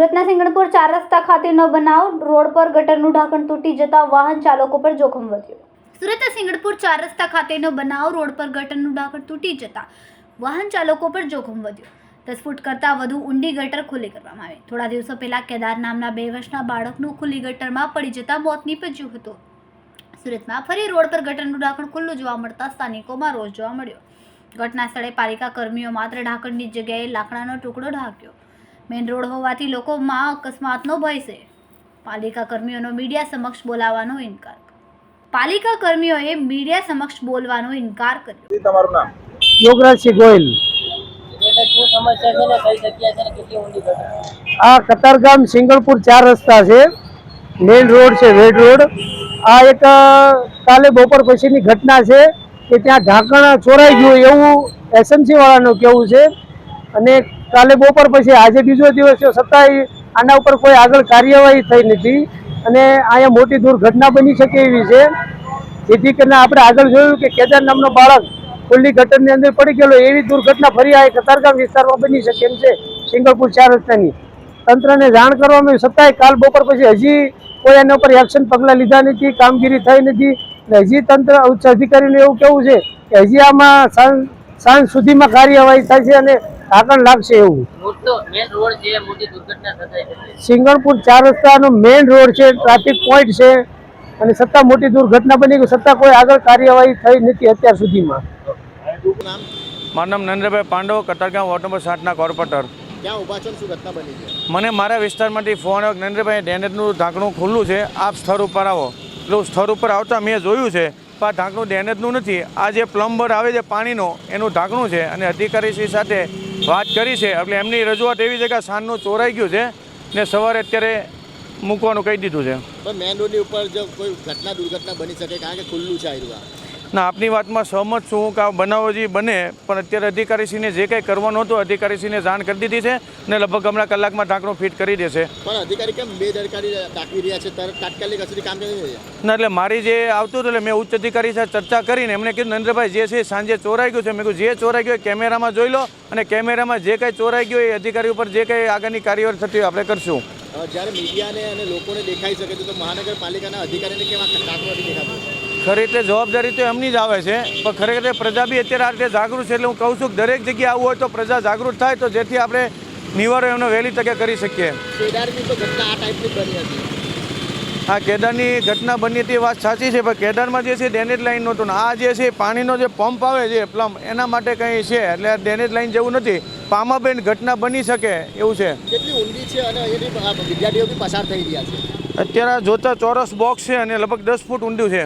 સુરતના સિંગણપુર 4 રસ્તા ખાતેનો બનાવ, રોડ પર ગટરનું ઢાંકણ તૂટી જતા વાહન ચાલકો પર જોખમ વધ્યું. સુરતના સિંગણપુર 4 રસ્તા ખાતેનો બનાવ, રોડ પર ગટરનું ઢાંકણ તૂટી જતા વાહન ચાલકો પર જોખમ વધ્યું. 10 ફૂટ કરતાં વધુ ઊંડી ગટર ખુલ્લી કરવામાં આવી. થોડા દિવસો પહેલા કેદાર નામના 2 વર્ષના બાળકનું ખુલ્લી ગટરમાં પડી જતા મોત નીપજ્યું હતું. સુરતમાં ફરી રોડ પર ગટરનું ઢાંકણ ખુલ્લું જોવા મળતા સ્થાનિકોમાં રોષ જોવા મળ્યો. ઘટના સ્થળે પાલિકા કર્મીઓ માત્ર ઢાંકણની જગ્યાએ લાકડાનો ટુકડો ઢાંક્યો. મેઇન રોડ હોવાથી લોકોમાં અકસ્માતનો ભય છે. પાલિકા કર્મીઓનો મીડિયા સમક્ષ બોલવાનો ઇનકાર. પાલિકા કર્મીઓએ મીડિયા સમક્ષ બોલવાનો ઇનકાર કર્યો. તમારું નામ? યોગરાજસિંહ ગોયલ. આ કતારગામ સિંગણપુર 4 રસ્તા છે, મેઇન રોડ છે, વેડ રોડ. આ એક કાલે બપોર પછીની ઘટના છે કે ત્યાં ઢાંકણ ચોરાઈ ગયું એવું એસએમસી વાળાનું કહેવું છે. અને કાલે બપોર પછી આજે બીજો દિવસ છે, છતાંય આના ઉપર કોઈ આગળ કાર્યવાહી થઈ નથી. અને અહીંયા મોટી દુર્ઘટના બની શકે એવી છે. જેથી કરીને આપણે આગળ જોયું કે કેદાર નામનો બાળક ખુલ્લી ગટરની અંદર પડી ગયેલો, એવી દુર્ઘટના ફરી આ કતારગામ વિસ્તારમાં બની શકે એમ છે. સિંગણપુર 4 રસ્તાની તંત્રને જાણ કરવામાં છતાંય કાલ બપોર પછી હજી કોઈ એના ઉપર એક્શન પગલાં લીધા નથી, કામગીરી થઈ નથી. હજી તંત્ર ઉચ્ચ અધિકારીનું એવું કહેવું છે કે હજી આમાં સાંજ સુધીમાં કાર્યવાહી થશે અને ઢાંકણ લાગશે એવું. સિંગણપુર 4 રસ્તાનો મેઇન રોડ છે, ટ્રાફિક પોઈન્ટ છે, અને છતાં મોટી દુર્ઘટના બની ગઈ, છતાં કોઈ આગળ કાર્યવાહી થઈ નથી અત્યાર સુધીમાં. મારું નામ નરેન્દ્રભાઈ પાંડવ, કતારગામ વોર્ડ નંબર 7ના કોર્પોરેટર. ક્યાં ઊભા છો? શું ઘટના બની છે? મને મારા વિસ્તારમાંથી ફોન આવ્યો, નરેન્દ્રભાઈ ડેનેજનું ઢાંકણું ખુલ્લું છે, આપ સ્થળ ઉપર આવો. એટલે સ્થળ ઉપર આવતા મેં જોયું છે પણ આ ઢાંકણું ડેનેજનું નથી. આ જે પ્લમ્બર આવે છે પાણીનો, એનું ઢાંકણું છે. અને અધિકારીશ્રી સાથે વાત કરી છે, એટલે એમની રજૂઆત એવી છે કે સાંજનું ચોરાઈ ગયું છે ને સવારે અત્યારે મૂકવાનું કહી દીધું છે. પણ મેઇન રોડની ઉપર જો કોઈ દુર્ઘટના બની શકે, કારણ કે ખુલ્લું છે આ. ના, આપની વાતમાં સહમત છું કે આ બનાવો જે બને, પણ અત્યારે અધિકારીશ્રીને જે કંઈ કરવાનું હતું અધિકારીશ્રીને જાણ કરી દીધી છે ને લગભગ હમણાં કલાકમાં ઢાંકણું ફિટ કરી દેશે. પણ અધિકારી કેમ બેદરકારી દાખવી રહ્યા છે? તાત્કાલિક અસરથી કામ કરી રહ્યા? ના, એટલે મારી જે આવતું હતું એટલે મેં ઉચ્ચ અધિકારી સાથે ચર્ચા કરીને એમણે કીધું, નરેન્દ્રભાઈ જે છે સાંજે ચોરાઈ ગયું છે. મેં કીધું જે ચોરાઈ ગયું એ કેમેરામાં જોઈ લો, અને કેમેરામાં જે કંઈ ચોરાઈ ગયું એ અધિકારી ઉપર જે કંઈ આગળની કાર્યવાહી થતી હોય આપણે કરશું. જ્યારે મીડિયાને અને લોકોને દેખાઈ શકે તો મહાનગરપાલિકાના અધિકારીને કેવા કાકડવાથી દેખાતું? ખરી રીતે જવાબદારી તો એમની જ આવે છે, પણ ખરેખર પ્રજા બી અત્યારે આ રીતે જાગૃત છે. એટલે હું કહું છું કે દરેક જગ્યાએ આવવું હોય તો પ્રજા જાગૃત થાય તો જેથી આપણે નિવારો એમનો વહેલી તકે કરી શકીએ. કેદારની તો ઘટના આ ટાઈપની બની હતી. હા, કેદારની ઘટના બની હતી વાત સાચી છે, પણ કેદારમાં જે છે ડેનેજ લાઇન નહોતું ને આ જે છે પાણીનો જે પંપ આવે છે પ્લમ્બ, એના માટે કંઈ છે. એટલે ડેનેજ લાઇન જેવું નથી, આમાં બેન ઘટના બની શકે એવું છે. કેટલી ઊંડી છે અને એની વિદ્યાર્થીઓ બી પસાર થઈ રહ્યા છે? અત્યારે જોતા ચોરસ બોક્સ છે અને લગભગ 10 ફૂટ ઊંડું છે.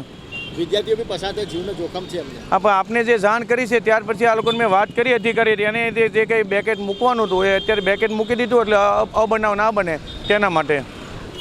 વિદ્યાર્થીઓ બી પસાર થાય, જીવનું જોખમ છે એમને. પણ આપને જે જાણ કરી છે ત્યાર પછી આ લોકોને મેં વાત કરી અધિકારી, અને જે કંઈ બેકેટ મૂકવાનું હતું એ અત્યારે બેકેટ મૂકી દીધું, એટલે અબનાવ ના બને તેના માટે.